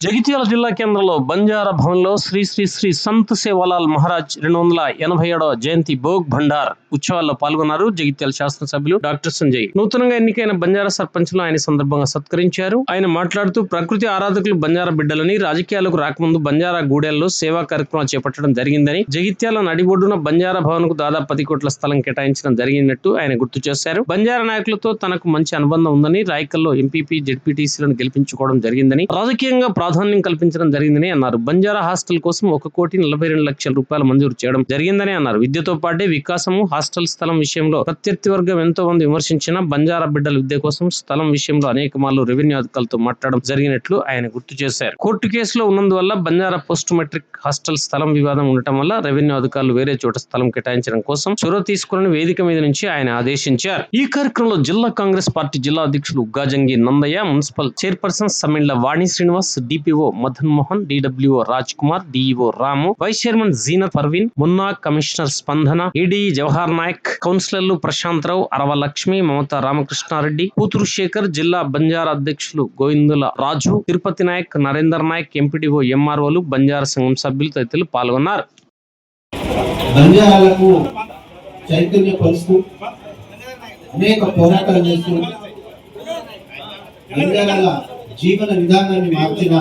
జగిత్యాల జిల్లా కేంద్రంలో బంజారా భవన్లో శ్రీ శ్రీ శ్రీ సంత్ సేవాలాల్ మహారాజ్ 287వ జయంతి భోగ్ భండార్ ఉత్సవాల్లో పాల్గొన్నారు జగిత్యాల శాసనసభ్యులు డాక్టర్ సంజయ్. నూతనంగా ఎన్నికైన బంజారా సర్పంచ్లు ఆయన సందర్భంగా సత్కరించారు. ఆయన మాట్లాడుతూ ప్రకృతి ఆరాధకులు బంజారా బిడ్డలని, రాజకీయాలకు రాకముందు బంజారా గూడెల్లో సేవా కార్యక్రమాలు చేపట్టడం జరిగిందని, జగిత్యాల నడిబొడ్డున బంజారా భవన్ కు దాదాపు 10 కోట్ల స్థలం కేటాయించడం జరిగినట్టు ఆయన గుర్తు చేశారు. బంజారా నాయకులతో తనకు మంచి అనుబంధం ఉందని, రాయకల్లో ఎంపీపీ జెడ్పీటీసీలను గెలిపించుకోవడం జరిగిందని, రాజకీయంగా ప్రాధాన్యం కల్పించడం జరిగిందని అన్నారు. బంజారా హాస్టల్ కోసం 1,42,00,000 రూపాయలు మంజూరు చేయడం జరిగిందని అన్నారు. విద్యతో పాటే వికాసము, హాస్టల్ స్థలం విషయంలో ప్రత్యర్థి వర్గం ఎంతో మంది విమర్శించిన బంజారా బిడ్డల విద్య కోసం స్థలం విషయంలో అనేక మార్లు రెవెన్యూ అధికారులతో మాట్లాడడం జరిగినట్లు ఆయన గుర్తు చేశారు. కోర్టు కేసులో ఉన్నందువల్ల బంజారా పోస్ట్ మెట్రిక్ హాస్టల్ స్థలం వివాదం ఉండటం వల్ల రెవెన్యూ అధికారులు వేరే చోట స్థలం కేటాయించడం కోసం చొరవ తీసుకుని వేదిక మీద నుంచి ఆయన ఆదేశించారు. ఈ కార్యక్రమంలో జిల్లా కాంగ్రెస్ పార్టీ జిల్లా అధ్యక్షులు Uggajangi Nandaiah, municipal chairperson Sammilla Vani Srinivas, DPO Madan Mohan, DWO Raj Kumar, DEO Ramu, vice chairman Zeenat Parveen, Munna, commissioner Spandana, ED Jawahar Naik, కౌన్సిలర్లు ప్రశాంత్ రావు, అరవ లక్ష్మి, మమతా రామకృష్ణారెడ్డి, కూతురు శేఖర్, జిల్లా బంజారా అధ్యక్షులు గోవిందుల రాజు, తిరుపతి నాయక్, నరేందర్ నాయక్, ఎంపీడీఓ ఎంఆర్ఓలు, బంజారా సంఘం సభ్యులు తదితరులు పాల్గొన్నారు. బంజారాలకు చైతన్యపరుస్తూ అనేక పోరాటాలు చేస్తూ బంజారాల జీవన విధానాన్ని మార్చిన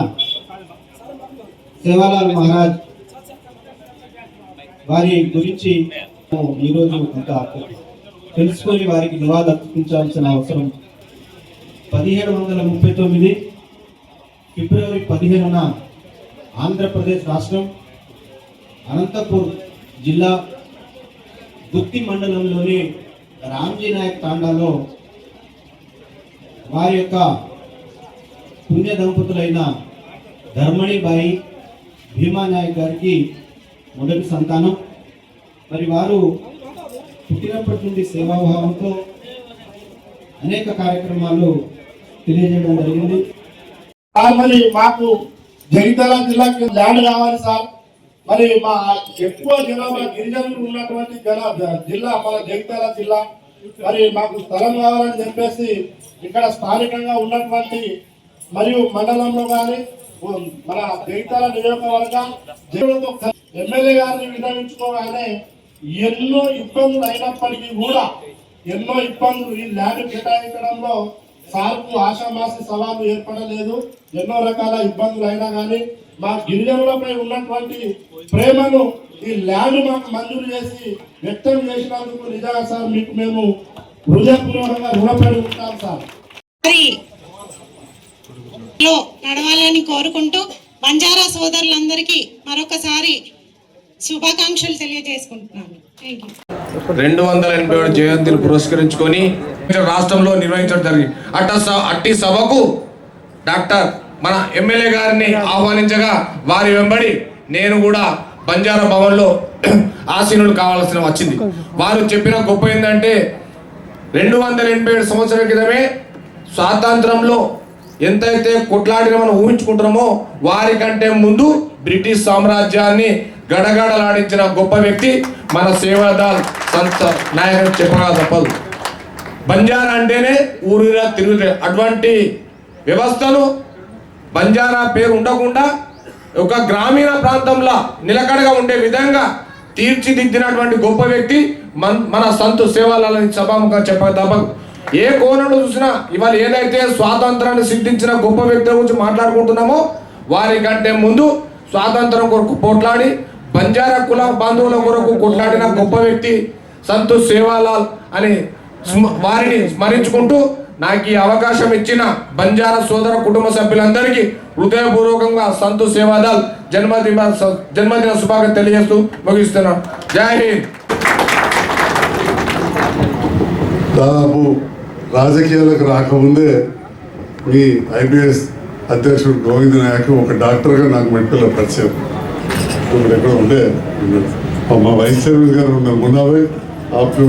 సేవాలాల్ మహారాజ్ వారి గురించి ఈరోజు కొంత తెలుసుకొని వారికి నివాళులు అర్పించాల్సిన అవసరం. 1739 ఫిబ్రవరి 15న ఆంధ్రప్రదేశ్ రాష్ట్రం అనంతపూర్ జిల్లా గుత్తి మండలంలోని రామ్జీ నాయక్ తాండాలో వారి యొక్క పుణ్య దంపతులైన ధర్మణిబాయి, భీమా నాయక్ గారికి మొదటి సంతానం. మరి వారు పుట్టినప్పటి నుండి సేవాభావంతో అనేక కార్యక్రమాలు తెలియజేయడం జరిగింది. మరి మాకు జగిత్యాల జిల్లాకి ల్యాండ్ కావాలి సార్. మరి మా ఎక్కువ జనాభా గిరిజనులు ఉన్నటువంటి జిల్లా మన జగిత్యాల జిల్లా. మరి మాకు స్థలం కావాలని చెప్పేసి ఇక్కడ స్థానికంగా ఉన్నటువంటి మరియు మండలంలో కానీ మన జగిత్యాల నియోజకవర్గం ఎమ్మెల్యే గారిని విన్నవించుకోగానే ఎన్నో ఇబ్బందులు అయినప్పటికీ కూడా ఎన్నో ఇబ్బందులు ఈ ల్యాండ్ కేటాయించడంలో సార్కు ఆషామాసి సవాలు ఏర్పడలేదు. ఎన్నో రకాల ఇబ్బందులు అయినా కానీ మా గిరిజనులపై ఉన్నటువంటి ప్రేమను ఈ ల్యాండ్ మాకు మంజూరు చేసి వ్యక్తం చేసినందుకు నిజంగా సార్ మీకు మేము హృదయపూర్వకంగా రుణపడి ఉంటాం సార్. నడవాలని కోరుకుంటూ బంజారా సోదరులందరికీ మరొకసారి శుభాకాంక్షలు తెలియజేసుకుంటున్నాను. 287 జయంతిని పురస్కరించుకొని రాష్ట్రంలో నిర్వహించడం జరిగింది. అట్టి సభకు డాక్టర్ మన ఎమ్మెల్యే గారిని ఆహ్వానించగా వారి వెంబడి నేను కూడా బంజారా భవన్లో ఆసీనుడు కావాల్సిన వచ్చింది. వారు చెప్పిన గొప్ప ఏంటంటే 287 సంవత్సరాల క్రితమే స్వాతంత్రంలో ఎంతైతే కొట్లాడిన మనం ఊహించుకుంటున్నామో వారికంటే ముందు బ్రిటిష్ సామ్రాజ్యాన్ని గడగడలాడించిన గొప్ప వ్యక్తి మన సేవాలాల్ సంత్ నాయక్ చెప్పగా తప్పదు. బంజారా అంటేనే ఊరిరా తిరుగుతాయి. అటువంటి వ్యవస్థను బంజారా పేరు ఉండకుండా ఒక గ్రామీణ ప్రాంతంలో నిలకడగా ఉండే విధంగా తీర్చిదిద్దినటువంటి గొప్ప వ్యక్తి మన సంత్ సేవాలాల్ సభాముఖంగా చెప్పక తప్పదు. ఏ కోణంలో చూసినా ఇవాళ ఏదైతే స్వాతంత్రాన్ని సిద్ధించిన గొప్ప వ్యక్తుల గురించి మాట్లాడుకుంటున్నామో వారికంటే ముందు స్వాతంత్రం కొరకు పోట్లాడి బంజారా కుల బంధువుల కొరకు కొట్లాడిన గొప్ప వ్యక్తి సంత్ సేవాలాల్ అని వారిని స్మరించుకుంటూ నాకు ఈ అవకాశం ఇచ్చిన బంజారా సోదర కుటుంబ సభ్యులందరికీ హృదయపూర్వకంగా సంత్ సేవాలాల్ జన్మదిన శుభాకాంక్షలు తెలియజేస్తూ ముగిస్తున్నాను. జై హింద్. దాదాపు రాజకీయాలకు రాకముందే మీ ఐపీఎస్ అధ్యక్షుడు గోవింద నాయక్ ఒక డాక్టర్గా నాకు మెడికల్లో పరిచయం. ఇప్పుడు ఎక్కడ ఉంటే మా వైస్ చైర్మన్ గారు ఉన్నారు మున్నాభాయ్ ఆప్కి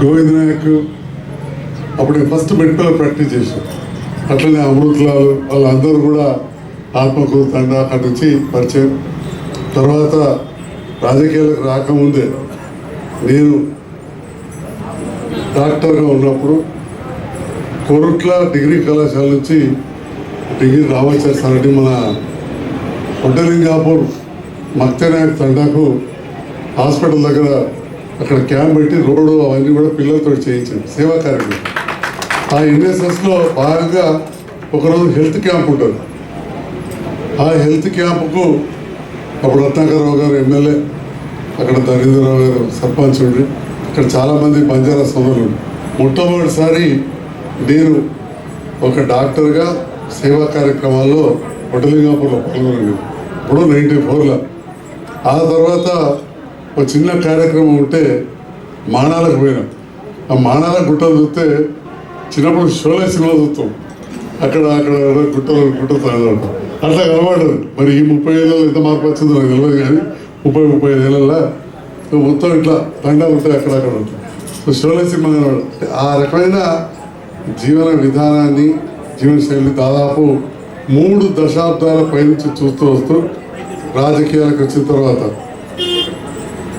గోవింద నాయక్ అప్పుడు ఫస్ట్ మెడికల్లో ప్రాక్టీస్ చేశారు. అట్లనే అమృత్లాల్ వాళ్ళందరూ కూడా ఆత్మకూరు తండా అక్కడి నుంచి పరిచయం. తర్వాత రాజకీయాలకు రాకముందే నేను డాక్టర్గా ఉన్నప్పుడు కొరుట్ల డిగ్రీ కళాశాల నుంచి డిగ్రీ రామచారి సార్ అని మన ఒడ్డలింగాపూర్ మక్తనాయక్ తండాకు హాస్పిటల్ దగ్గర అక్కడ క్యాంప్ పెట్టి రోడ్డు అవన్నీ కూడా పిల్లలతో చేయించాను సేవా కార్యక్రమం. ఆ ఎన్ఎస్ఎస్లో భాగంగా ఒకరోజు హెల్త్ క్యాంప్ ఉంటుంది. ఆ హెల్త్ క్యాంపుకు అప్పుడు రత్నాకరరావు గారు ఎమ్మెల్యే, అక్కడ ధరీంద్రరావు గారు సర్పంచ్ ఉండి, అక్కడ చాలామంది బంజారా సోదరులు. మొట్టమొదటిసారి నేను ఒక డాక్టర్గా సేవా కార్యక్రమాల్లో ఒడ్డలింగాపూర్లో పాల్గొన్నాను. ఇప్పుడు 94లో. ఆ తర్వాత ఒక చిన్న కార్యక్రమం ఉంటే మానాలకు పోయినాం. ఆ మానాల గుట్టలు చూస్తే చిన్నప్పుడు షోలే సినిమా చూస్తాం. అక్కడ గుట్టలు తాగడం అట్లా కనబడదు. మరి ఈ 30 ఏళ్ళలో ఎంత మార్పు వచ్చిందో నాకు తెలియదు, కానీ 35 ఏళ్ళల్లో మొత్తం ఇట్లా తండాలు ఉంటాయి అక్కడక్కడ ఉంటాయి. సో షోలే సినిమా కనబడదు. ఆ రకమైన జీవన విధానాన్ని, జీవనశైలి దాదాపు 3 దశాబ్దాల పైనుంచి చూస్తూ వస్తూ రాజకీయాలకు వచ్చిన తర్వాత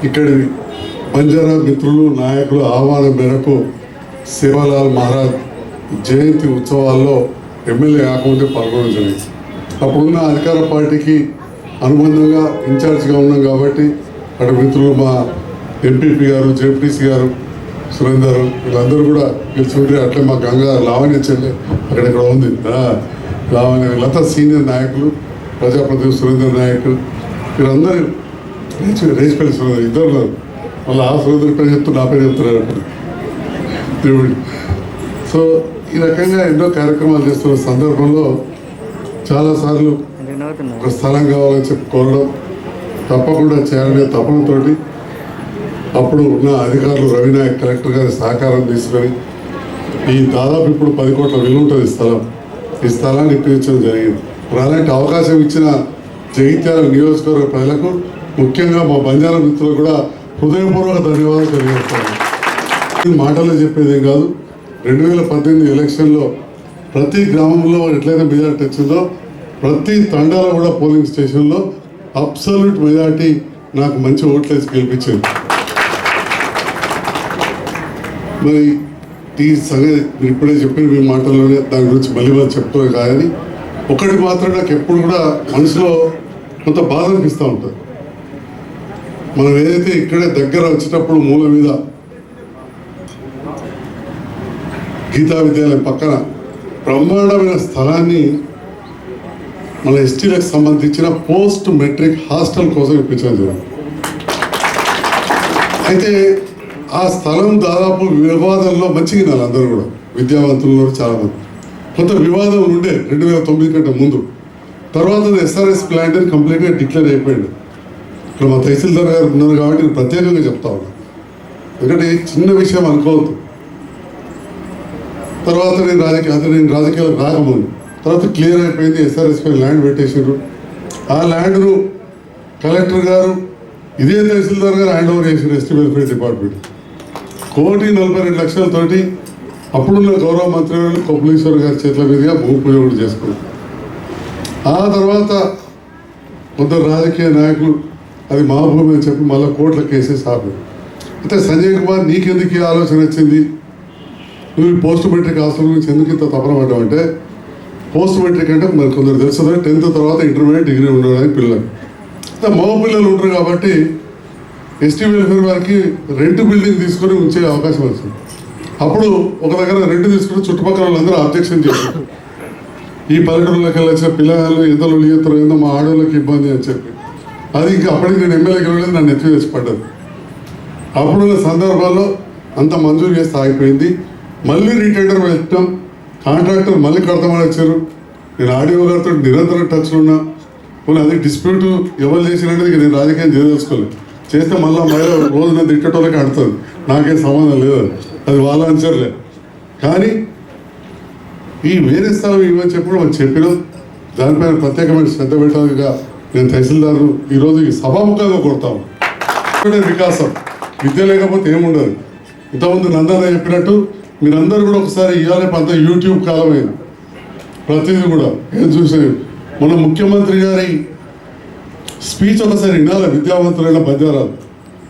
ఇక్కడి బంజారా మిత్రులు, నాయకుల ఆహ్వానం మేరకు సేవాలాల్ మహారాజ్ జయంతి ఉత్సవాల్లో ఎమ్మెల్యే కాకుండా పాల్గొనడం జరిగింది. అప్పుడున్న అధికార పార్టీకి అనుబంధంగా ఇన్ఛార్జిగా ఉన్నాం కాబట్టి అక్కడ మిత్రులు మా ఎంపీపీ గారు, జెడ్పీసీ గారు, సురేందర్ వీళ్ళందరూ కూడా గెలిచి అట్లే మా గంగా లావణ్య చెల్లె అక్కడెక్కడ ఉంది. లావణ్య వీళ్ళంతా సీనియర్ నాయకులు, ప్రజాప్రతినిధి సురేందర్ నాయక్ వీళ్ళందరూ రేసిపల్లి సురేందర్ ఇద్దరు మళ్ళీ ఆ సురేందర్ పేరు చెప్తూ నా పేరు చెప్తున్నారు దేవుడు. సో ఈ రకంగా ఎన్నో కార్యక్రమాలు చేస్తున్న సందర్భంలో చాలాసార్లు ఒక స్థలం కావాలని చెప్పి కోరడం, తప్పకుండా చేయాలనే తపనతోటి అప్పుడు ఉన్న అధికారులు రవినాయక్ కలెక్టర్ గారి సహకారం తీసుకొని ఈ దాదాపు ఇప్పుడు 10 కోట్ల విలువ ఉంటుంది ఈ స్థలాన్ని ఇప్పించడం జరిగింది. ఇప్పుడు అలాంటి అవకాశం ఇచ్చిన జగిత్యాల నియోజకవర్గ ప్రజలకు, ముఖ్యంగా మా బంజారా మిత్రులు కూడా హృదయపూర్వక ధన్యవాదాలు తెలియజేస్తాను. మాటల్లో చెప్పేదేం కాదు. 2018 ఎలక్షన్లో ప్రతి గ్రామంలో ఎట్లయితే మెజార్టీ వచ్చిందో ప్రతి తండాలో కూడా పోలింగ్ స్టేషన్లో అబ్సల్యూట్ మెజార్టీ నాకు మంచి ఓట్లేసి గెలిపించింది. మరి ఈ సంగతి ఇప్పుడే చెప్పిన మీ మాటల్లోనే దాని గురించి మళ్ళీ చెప్తాను. కానీ ఒకటి మాత్రం నాకు ఎప్పుడు కూడా మనసులో కొంత బాధ అనిపిస్తూ ఉంటుంది. మనం ఏదైతే ఇక్కడే దగ్గర వచ్చేటప్పుడు మూల మీద గీతా విద్యాలయం పక్కన బ్రహ్మాండమైన స్థలాన్ని మన ఎస్టీలకు సంబంధించిన పోస్ట్ మెట్రిక్ హాస్టల్ కోసం ఇప్పించడం జరిగింది. అయితే ఆ స్థలం దాదాపు వివాదంలో మంచిగా అందరూ కూడా విద్యావంతులు చాలామంది. కొంత వివాదం ఉండే 2009 కంటే ముందు. తర్వాత ఎస్ఆర్ఎస్ ప్లాంట్ అని కంప్లీట్గా డిక్లేర్ అయిపోయింది. ఇక్కడ మా తహసీల్దార్ గారు ఉన్నారు కాబట్టి నేను ప్రత్యేకంగా చెప్తా ఉన్నాను, ఎందుకంటే చిన్న విషయం అనుకోవద్దు. తర్వాత నేను రాజకీయాలకు రాకముందు తర్వాత క్లియర్ అయిపోయింది. ఎస్ఆర్ఎస్పై ల్యాండ్ పెట్టేసారు. ఆ ల్యాండ్ను కలెక్టర్ గారు ఇదే తహసీల్దార్ గారు హ్యాండ్ ఓవర్ చేశారు ఎస్టీ వెల్ఫేర్ డిపార్ట్మెంట్. 1,42,00,000తోటి అప్పుడున్న గౌరవ మంత్రి కొప్పులీశ్వర్ గారి చేతుల మీదుగా భూమి పూజ కూడా చేసుకున్నారు. ఆ తర్వాత కొందరు రాజకీయ నాయకులు అది మా భూమి అని చెప్పి మళ్ళీ కోర్టుల కేసెస్ ఆపారు. అయితే సంజయ్ కుమార్ నీకెందుకు ఈ ఆలోచన వచ్చింది, నువ్వు పోస్ట్ మెట్రిక్ హాస్టల్ గురించి ఎందుకు ఇంత తపన పడ్డావంటే, పోస్ట్ మెట్రిక్ అంటే మరి కొందరు తెలుస్తుంది 10th తర్వాత ఇంటర్మీడియట్ డిగ్రీ ఉండడానికి పిల్లలు మగ పిల్లలు ఉంటారు కాబట్టి ఎస్టీ వెల్ఫేర్ వారికి రెంట్ బిల్డింగ్ తీసుకొని ఉంచే అవకాశం వచ్చింది. అప్పుడు ఒక దగ్గర రెంట్ తీసుకుని చుట్టుపక్కల వాళ్ళందరూ అబ్జెక్షన్ చేశారు. ఈ పల్లెటూరులోకి వెళ్ళొచ్చిన పిల్లలు ఎంత లొలియెత్తారో ఏందో మా ఆడవాళ్ళకి ఇబ్బంది అని చెప్పి అది ఇంకా అప్పటికి నేను ఎమ్మెల్యేకి వెళ్ళలేదు, నన్ను ఎత్తి తెచ్చి పడ్డది. అప్పుడున్న సందర్భాల్లో అంత మంజూరు చేస్తే ఆగిపోయింది. మళ్ళీ రీటెండర్ పెట్టాం, కాంట్రాక్టర్ మళ్ళీ కడతామని వచ్చారు. నేను ఆడియో గారితో నిరంతరం టచ్లో ఉన్నా. పోనీ అది డిస్ప్యూట్ ఎవరు చేసినది నేను రాజకీయం చేయదలుచుకోలేదు. చేస్తే మళ్ళీ మహిళ రోజు నన్ను తిట్టేటోళ్ళకి ఆడుతుంది, నాకేం సంబంధం లేదు, అది వాళ్ళ అంచర్లే. కానీ ఈ వేరే స్థలం ఇవని చెప్పడం మనం చెప్పినాం. దానిపైన ప్రత్యేకమైన శ్రద్ధ పెట్టాలిగా నేను తహసీల్దారు ఈరోజు ఈ సభాముఖంగా కొడతాము. వికాసం విద్య లేకపోతే ఏముండదు. ఇంతకుముందు నందన చెప్పినట్టు మీరందరూ కూడా ఒకసారి ఇవాళ అంత యూట్యూబ్ కాలమైంది, ప్రతిదీ కూడా ఏం చూసేది. మన ముఖ్యమంత్రి గారి స్పీచ్ ఒకసారి వినాలి. విద్యావంతులైన బంజారాలు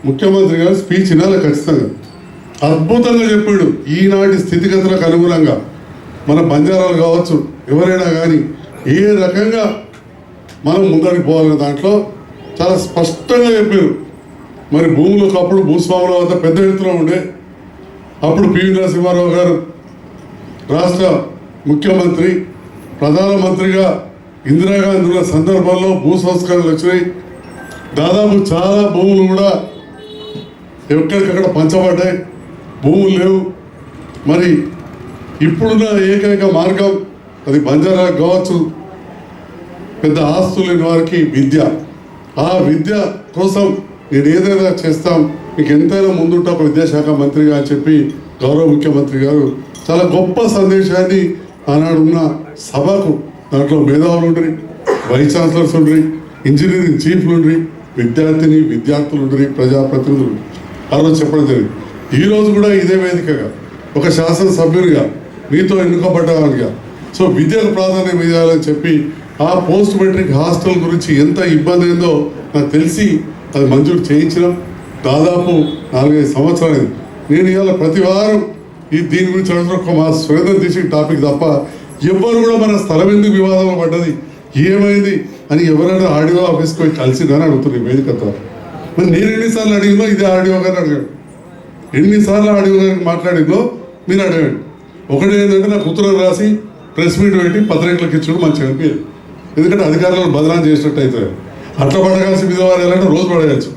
ముఖ్యమంత్రి గారి స్పీచ్ వినాలి ఖచ్చితంగా. అద్భుతంగా చెప్పాడు. ఈనాటి స్థితిగతులకు అనుగుణంగా మన బంజారాలు కావచ్చు ఎవరైనా కానీ ఏ రకంగా మనం ముందరికి పోవాలనే దాంట్లో చాలా స్పష్టంగా చెప్పారు. మరి భూములు ఒకప్పుడు భూస్వాముల వద్ద పెద్ద ఎత్తున ఉండే, అప్పుడు పివి నరసింహారావు గారు రాష్ట్ర ముఖ్యమంత్రి, ప్రధానమంత్రిగా ఇందిరాగాంధీ ఉన్న సందర్భంలో భూ సంస్కరణలు వచ్చినాయి. దాదాపు చాలా భూములు కూడా ఎక్కడికక్కడ పంచబడ్డాయి, భూములు లేవు. మరి ఇప్పుడున్న ఏకైక మార్గం అది బంజారా కావచ్చు, పెద్ద ఆస్తులు లేని వారికి విద్య. ఆ విద్య కోసం నేను ఏదైనా చేస్తాం, మీకు ఎంతైనా ముందుంటే ఒక విద్యాశాఖ మంత్రిగా అని చెప్పి గౌరవ ముఖ్యమంత్రి గారు చాలా గొప్ప సందేశాన్ని ఆనాడున్న సభకు, దాంట్లో మేధావులు ఉండ్రి, వైస్ ఛాన్సలర్స్ ఉండ్రి, ఇంజనీరింగ్ చీఫ్లు ఉండ్రి, విద్యార్థులు ఉండ్రి, ప్రజాప్రతినిధులు ఆ రోజు చెప్పడం జరిగింది. ఈరోజు కూడా ఇదే వేదికగా ఒక శాసనసభ్యునిగా మీతో ఎన్నుకోబడ్డవానిగా సో విద్యకు ప్రాధాన్యం ఇవ్వాలని చెప్పి ఆ పోస్ట్ మెట్రిక్ హాస్టల్ గురించి ఎంత ఇబ్బంది అయిందో నాకు తెలిసి అది మంజూరు చేయించడం దాదాపు 4-5 సంవత్సరాలు. నేను ఇవాళ ప్రతి వారం దీని గురించి ఒక మా స్వేదం తీసి టాపిక్ తప్ప ఎవ్వరు కూడా మన స్థలం ఎందుకు వివాదంలో పడ్డది, ఏమైంది అని ఎవరైనా ఆడియో ఆఫీస్కి పోయి కలిసిందని అడుగుతున్నారు వేదికతో. మరి నేను ఎన్నిసార్లు అడిగిందో ఇదే ఆడియో గారిని అడిగాడు, ఎన్నిసార్లు ఆడియో గారికి మాట్లాడిందో మీరు అడగండి. ఒకటి ఏంటంటే నాకు ఉత్తరం రాసి ప్రెస్ మీట్ పెట్టి పత్రికలకు ఇచ్చడం మంచిగా అనిపించదు, ఎందుకంటే అధికారులను బదనాం చేసినట్టు అవుతుంది. అట్లా పడగాల్సి మీద వారు ఎలాంటి రోజు పడగచ్చు,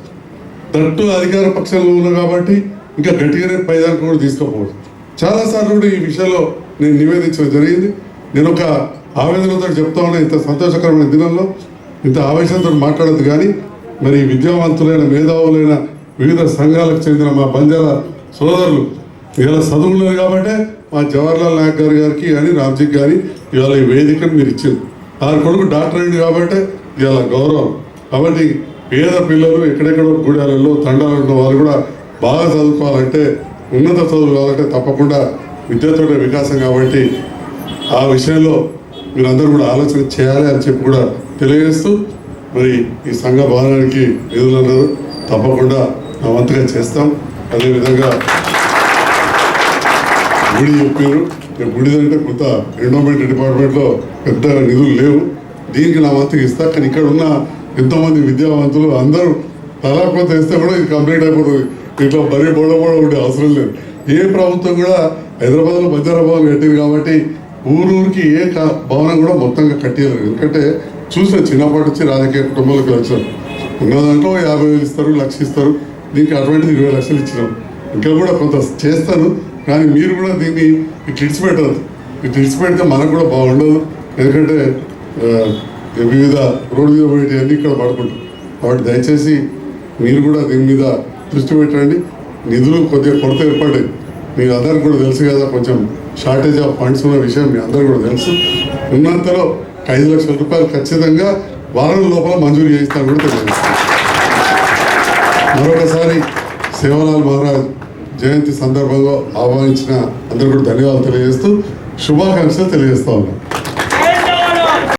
తట్టు అధికార పక్షంలో ఉన్నా కాబట్టి ఇంకా గట్టిగానే పైదానికి కూడా తీసుకోపోవచ్చు. చాలాసార్లు కూడా ఈ విషయంలో నేను నివేదించడం జరిగింది. నేను ఒక ఆవేదనతో చెప్తా ఉన్నా, ఇంత సంతోషకరమైన దినంలో ఇంత ఆవేశంతో మాట్లాడద్దు, కానీ మరి విద్యావంతులైన మేధావులైన వివిధ సంఘాలకు చెందిన మా బంజారా సోదరులు ఇలా చదువున్నారు కాబట్టి మా జవహర్లాల్ నెహ్రూ గారికి కానీ రామ్జీ గారి ఇవాళ ఈ వేదికను మీరు ఇచ్చింది. ఆ కొడుకు డాక్టర్ అయింది కాబట్టి ఇవాళ గౌరవం. కాబట్టి పేద పిల్లలు ఎక్కడెక్కడో గూడాలలో తండాలలో ఉన్న వాళ్ళు కూడా బాగా చదువుకోవాలంటే, ఉన్నత చదువు కావాలంటే తప్పకుండా విద్యతోనే వికాసం. కాబట్టి ఆ విషయంలో మీరందరూ కూడా ఆలోచన చేయాలి అని చెప్పి కూడా తెలియజేస్తూ, మరి ఈ సంఘ భవనానికి నిధులు అన్నారు తప్పకుండా నా వంతుగా చేస్తాం. అదేవిధంగా గుడి చెప్పారు, గుడి అంటే కొంత ఎండోమెంట్ డిపార్ట్మెంట్లో పెద్ద నిధులు లేవు, దీనికి నా వంతుగా ఇస్తా. కానీ ఇక్కడ ఉన్న ఎంతోమంది విద్యావంతులు అందరూ తలాకొంత ఇస్తే కూడా ఇది కంప్లీట్ అయిపోతుంది. ఇట్లా బరీ బోడ ఉండే అవసరం లేదు. ఏ ప్రభుత్వం కూడా హైదరాబాద్లో బంజారా భవన్ కట్టింది కాబట్టి ఊరూరికి ఏ భవనం కూడా మొత్తంగా కట్టేయలేదు. ఎందుకంటే చూసిన చిన్నప్పటి నుంచి రాజకీయ కుటుంబాలకు వచ్చారు, ఉన్న దాంట్లో 50,000 ఇస్తారు, 1,00,000 ఇస్తారు, దీనికి అటువంటిది 20 లక్షలు ఇచ్చినాం. ఇంకా కూడా కొంత చేస్తాను, కానీ మీరు కూడా దీన్ని ఇట్లా ఇడిచిపెట్టదు. ఇట్లా ఇడిచిపెడితే మనకు కూడా బాగుండదు, ఎందుకంటే వివిధ రోడ్డు మీద పోయేటివన్నీ ఇక్కడ పడుకుంటాం. కాబట్టి దయచేసి మీరు కూడా దీని మీద దృష్టి పెట్టండి. నిధులు కొద్దిగా కొరత ఏర్పడ్డాయి, మీకు అందరికి కూడా తెలుసు కదా, కొంచెం షార్టేజ్ ఆఫ్ ఫండ్స్ ఉన్న విషయం మీ అందరికీ కూడా తెలుసు. ఉన్నంతలో 5 లక్షల రూపాయలు ఖచ్చితంగా వారం లోపల మంజూరు చేయిస్తాను కూడా తెలియజేస్తాను. మరొకసారి సేవలాల్ మహారాజ్ జయంతి సందర్భంగా ఆహ్వానించిన అందరూ కూడా ధన్యవాదాలు తెలియజేస్తూ శుభాకాంక్షలు తెలియజేస్తా ఉన్నాను.